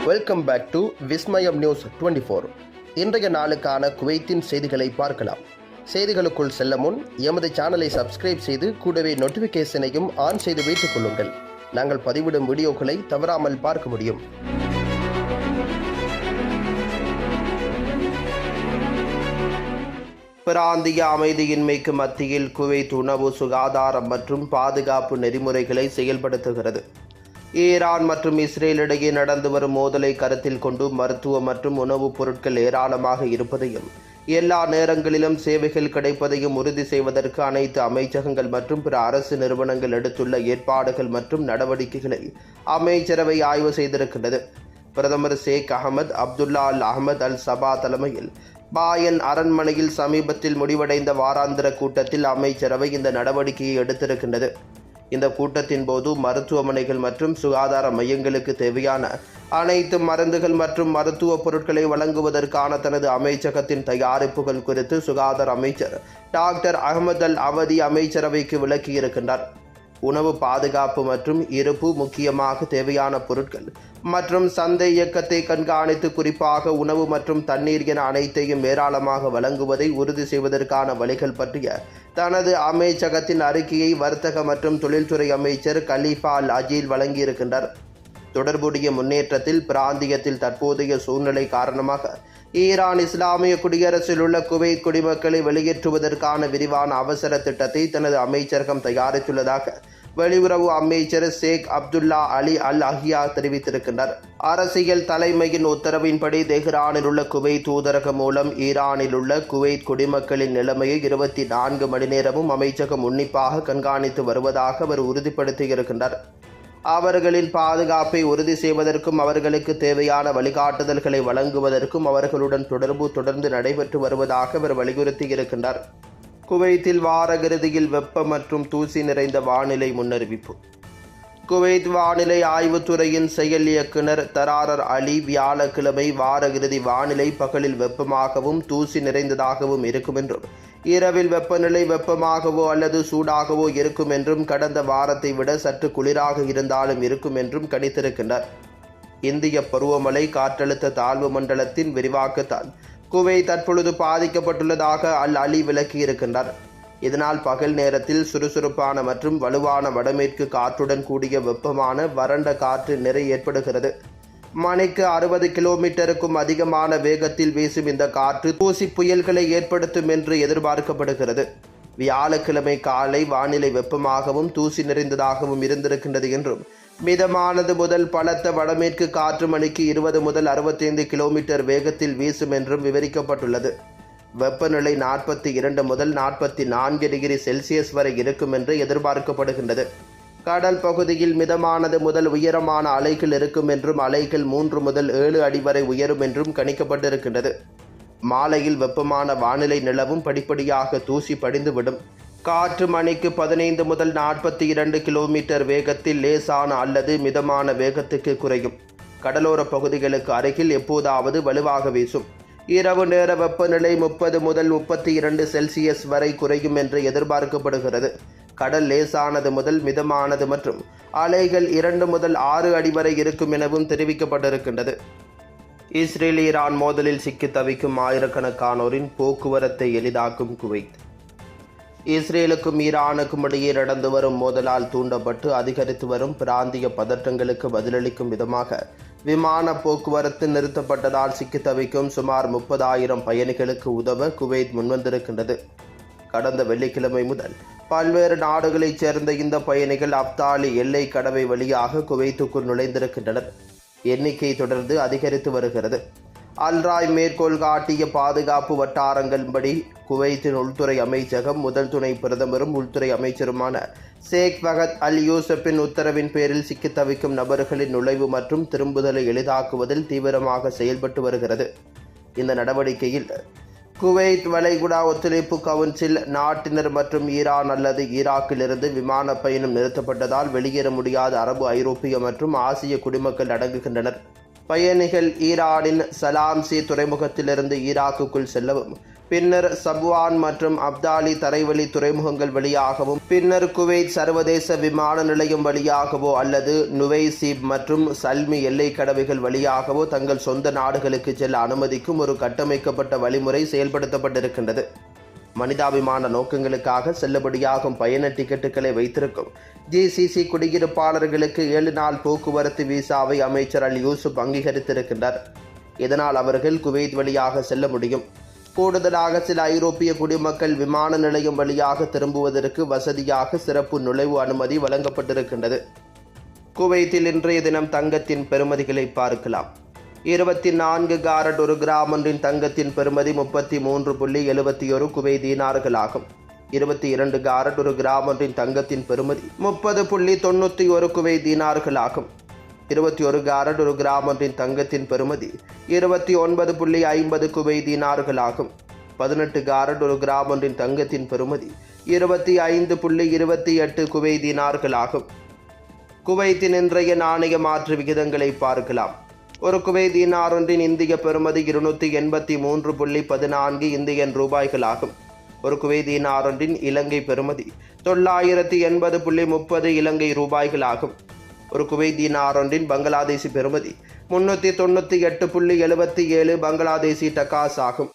Welcome back to Vismayam news 24. இன்றைய நாளுக்கான குவைத்தின் செய்திகளை பார்க்கலாம். செய்திகளுக்குள் செல்ல முன் எமது சேனலை சப்ஸ்கிரைப் செய்து கூடவே நோட்டிஃபிகேஷனையும் ஆன் செய்து வைத்துக் கொள்ளுங்கள். நாங்கள் பதிவிடும் வீடியோக்களை தவறாமல் பார்க்க முடியும். பிராந்திய அமைதியின்மைக்கு மத்தியில் குவைத் உணவு, சுகாதாரம் மற்றும் பாதுகாப்பு நெறிமுறைகளை செயல்படுத்துகிறது. ஈரான் மற்றும் இஸ்ரேல் இடையே நடந்து வரும் மோதலை கருத்தில் கொண்டு மருத்துவ மற்றும் உணவுப் பொருட்கள் ஏராளமாக இருப்பதையும் எல்லா நேரங்களிலும் சேவைகள் கிடைப்பதையும் உறுதி செய்வதற்கு அனைத்து அமைச்சகங்கள் மற்றும் பிற அரசு நிறுவனங்கள் எடுத்துள்ள ஏற்பாடுகள் மற்றும் நடவடிக்கைகளை அமைச்சரவை ஆய்வு செய்திருக்கிறது. பிரதமர் ஷேக் அகமது அப்துல்லா அல் அஹமத் அல் சபா தலைமையில் பாயன் அரண்மனையில் சமீபத்தில் முடிவடைந்த வாராந்திர கூட்டத்தில் அமைச்சரவை இந்த நடவடிக்கையை எடுத்திருக்கின்றது. இந்த கூட்டத்தின் போது மருத்துவமனைகள் மற்றும் சுகாதார மையங்களுக்கு தேவையான அனைத்து மருந்துகள் மற்றும் மருத்துவ பொருட்களை வழங்குவதற்கான தனது அமைச்சகத்தின் தயாரிப்புகள் குறித்து சுகாதார அமைச்சர் டாக்டர் அகமது அல் அவதி அமைச்சரவைக்கு விளக்கியிருக்கின்றார். உணவு பாதுகாப்பு மற்றும் இருப்பு, முக்கியமாக தேவையான பொருட்கள் மற்றும் சந்தை இயக்கத்தை கண்காணித்து குறிப்பாக உணவு மற்றும் தண்ணீர் என அனைத்தையும் ஏராளமாக வழங்குவதை உறுதி செய்வதற்கான வழிகள் பற்றிய தனது அமைச்சகத்தின் அறிக்கையை வர்த்தக மற்றும் தொழில்துறை அமைச்சர் கலீஃபா அல் அஜீல் வழங்கியிருக்கின்றார். தொடர்புடைய முன்னேற்றத்தில் பிராந்தியத்தில் தற்போதைய சூழ்நிலை காரணமாக ஈரான் இஸ்லாமிய குடியரசில் உள்ள குவைத் குடிமக்களை வெளியேற்றுவதற்கான விரிவான அவசர திட்டத்தை தனது அமைச்சரகம் தயாரித்துள்ளதாக வெளியுறவு அமைச்சர் ஷேக் அப்துல்லா அலி அல் அஹியா தெரிவித்திருக்கின்றார். அரசியல் தலைமையின் உத்தரவின்படி தெஹ்ரானில் உள்ள குவைத் தூதரகம் மூலம் ஈரானில் உள்ள குவைத் குடிமக்களின் நிலைமையை 24 மணி நேரமும் அமைச்சகம் உன்னிப்பாக கண்காணித்து வருவதாக அவர் உறுதிப்படுத்தியிருக்கின்றார். அவர்களின் பாதுகாப்பை உறுதி செய்வதற்கும் அவர்களுக்கு தேவையான வழிகாட்டுதல்களை வழங்குவதற்கும் அவர்களுடன் தொடர்பு தொடர்ந்து நடைபெற்று வருவதாக அவர் வலியுறுத்தியிருக்கின்றார். குவைத்தில் வார இறுதியில் வெப்ப மற்றும் தூசி நிறைந்த வானிலை முன்னறிவிப்பு. குவைத் வானிலை ஆய்வுத்துறையின் செயல் இயக்குனர் தராரர் அலி வியாழக்கிழமை வார இறுதி வானிலை பகலில் வெப்பமாகவும் தூசி நிறைந்ததாகவும் இருக்கும் என்றும் இரவில் வெப்பநிலை வெப்பமாகவோ அல்லது சூடாகவோ இருக்கும் என்றும் கடந்த வாரத்தை விட சற்று குளிராக இருந்தாலும் இருக்கும் என்றும் கணித்திருக்கின்றனர். இந்திய பருவமழை காற்றழுத்த தாழ்வு மண்டலத்தின் விரிவாக்கத்தால் குவைத் தற்பொழுது பாதிக்கப்பட்டுள்ளதாக அல் அலி விளக்கியிருக்கின்றார். இதனால் பகல் நேரத்தில் சுறுசுறுப்பான மற்றும் வலுவான வடமேற்கு காற்றுடன் கூடிய வெப்பமான வறண்ட காற்று நிறை ஏற்படுகிறது. மணிக்கு 60 கிலோமீட்டருக்கும் அதிகமான வேகத்தில் வீசும் இந்த காற்று தூசி புயல்களை ஏற்படுத்தும் என்று எதிர்பார்க்கப்படுகிறது. வியாழக்கிழமை காலை வானிலை வெப்பமாகவும் தூசி நிறைந்ததாகவும் இருந்திருக்கின்றது என்றும் மிதமானது முதல் பலத்த வடமேற்கு காற்று மணிக்கு 20 முதல் 65 கிலோமீட்டர் வேகத்தில் வீசும் என்றும் விவரிக்கப்பட்டுள்ளது. வெப்பநிலை 42 முதல் 44 டிகிரி செல்சியஸ் வரை இருக்கும் என்று எதிர்பார்க்கப்படுகின்றது. கடல் பகுதியில் மிதமானது முதல் உயரமான அலைகள் இருக்கும் என்றும் அலைகள் 3 முதல் 7 அடி வரை உயரும் என்றும் கணிக்கப்பட்டிருக்கின்றது. மாலையில் வெப்பமான வானிலை நிலவும், படிப்படியாக தூசி படிந்துவிடும். காற்று மணிக்கு 15 முதல் 42 கிலோமீட்டர் வேகத்தில் லேசான அல்லது மிதமான வேகத்துக்கு குறையும். கடலோர பகுதிகளுக்கு அருகில் எப்போதாவது வலுவாக வீசும். இரவு நேர வெப்பநிலை 30 முதல் 32 செல்சியஸ் வரை குறையும் என்று எதிர்பார்க்கப்படுகிறது. கடல் லேசானது முதல் மிதமானது மற்றும் அலைகள் 2 முதல் 6 அடி வரை இருக்கும் எனவும் தெரிவிக்கப்பட்டிருக்கின்றது. இஸ்ரேல் ஈரான் மோதலில் சிக்கி தவிக்கும் ஆயிரக்கணக்கானோரின் போக்குவரத்தை எளிதாக்கும் குவைத். இஸ்ரேலுக்கும் ஈரானுக்கும் இடையே நடந்து வரும் மோதலால் தூண்டப்பட்டு அதிகரித்து வரும் பிராந்திய பதற்றங்களுக்கு பதிலளிக்கும் விதமாக விமான போக்குவரத்து நிறுத்தப்பட்டதால் சிக்கி தவிக்கும் சுமார் 30,000 பயணிகளுக்கு உதவ குவைத் முன்வந்திருக்கின்றது. கடந்த வெள்ளிக்கிழமை முதல் பல்வேறு நாடுகளைச் சேர்ந்த இந்த பயணிகள் அப்தாலி எல்லை கடவை வழியாக குவைத்துக்குள் நுழைந்திருக்கின்றனர். எண்ணிக்கை தொடர்ந்து அதிகரித்து வருகிறது. அல்ராய் மேற்கோள் காட்டிய பாதுகாப்பு வட்டாரங்களின்படி குவைத்தின் உள்துறை அமைச்சகம் முதல் துணை பிரதமரும் உள்துறை அமைச்சருமான ஷேக் ஃபஹத் அல் யூசப்பின் உத்தரவின் பேரில் சிக்கி தவிக்கும் நபர்களின் நுழைவு மற்றும் திரும்புதலை எளிதாக்குவதில் தீவிரமாக செயல்பட்டு வருகிறது. இந்த நடவடிக்கையில் குவைத் வளைகுடா ஒத்துழைப்பு கவுன்சில் நாட்டினர் மற்றும் ஈரான் அல்லது ஈராக்கிலிருந்து விமான பயணம் நிறுத்தப்பட்டதால் வெளியேற முடியாத அரபு, ஐரோப்பிய மற்றும் ஆசிய குடிமக்கள் அடங்குகின்றனர். பயணிகள் ஈரானின் சலாம்சி துறைமுகத்திலிருந்து ஈராக்குக்குள் செல்லவும், பின்னர் சப்வான் மற்றும் அப்தாலி தரைவழி துறைமுகங்கள் வழியாகவும், பின்னர் குவைத் சர்வதேச விமான நிலையம் வழியாகவோ அல்லது நுவைசீப் மற்றும் சல்மி எல்லை கடவைகள் வழியாகவோ தங்கள் சொந்த நாடுகளுக்கு செல்ல அனுமதிக்கும் ஒரு கட்டமைக்கப்பட்ட வழிமுறை செயல்படுத்தப்பட்டிருக்கின்றது. மனிதாபிமான நோக்கங்களுக்காக செல்லுபடியாகும் பயண டிக்கெட்டுகளை வைத்திருக்கும் ஜிசிசி குடியிருப்பாளர்களுக்கு 7 நாள் போக்குவரத்து விசாவை அமைச்சர் அல் யூசுப் அங்கீகரித்திருக்கின்றார். இதனால் அவர்கள் குவைத் வழியாக செல்ல முடியும். கூடுதலாக சில ஐரோப்பிய குடிமக்கள் விமான நிலையம் வழியாக திரும்புவதற்கு வசதியாக சிறப்பு நுழைவு அனுமதி வழங்கப்பட்டிருக்கின்றது. குவைத்தில் இன்றைய தினம் தங்கத்தின் பெறுமதிகளை பார்க்கலாம். 24 காரட் ஒரு கிராம் ஒன்றின் தங்கத்தின் பெறுமதி 33.71 குவைத் தீனார்களாகும். 22 காரட் ஒரு கிராம் ஒன்றின் தங்கத்தின் பெறுமதி 30.91 குவைத் தீனார்களாகும். 21 காரட் ஒரு கிராம் ஒன்றின் தங்கத்தின் பெறுமதி 29.50 குவைத் தீனார்களாகும். 18 காரட் ஒரு கிராம் ஒன்றின் தங்கத்தின் பெறுமதி 25.28 குவைத் தீனார்களாகும். குவைத்தின் இன்றைய நாணய மாற்று விகிதங்களை பார்க்கலாம். ஒரு குவைத் தீனார் ஒன்றின் இந்திய பெறுமதி 283.14 இந்தியன் ரூபாய்களாகும். ஒரு குவைத் தீனார் ஒன்றின் இலங்கை பெறுமதி 980.30 இலங்கை ரூபாய்களாகும். ஒரு குவைத் தீனார் ஒன்றின் பங்களாதேசி பெறுமதி 398.77 பங்களாதேசி டகாஸ் ஆகும்.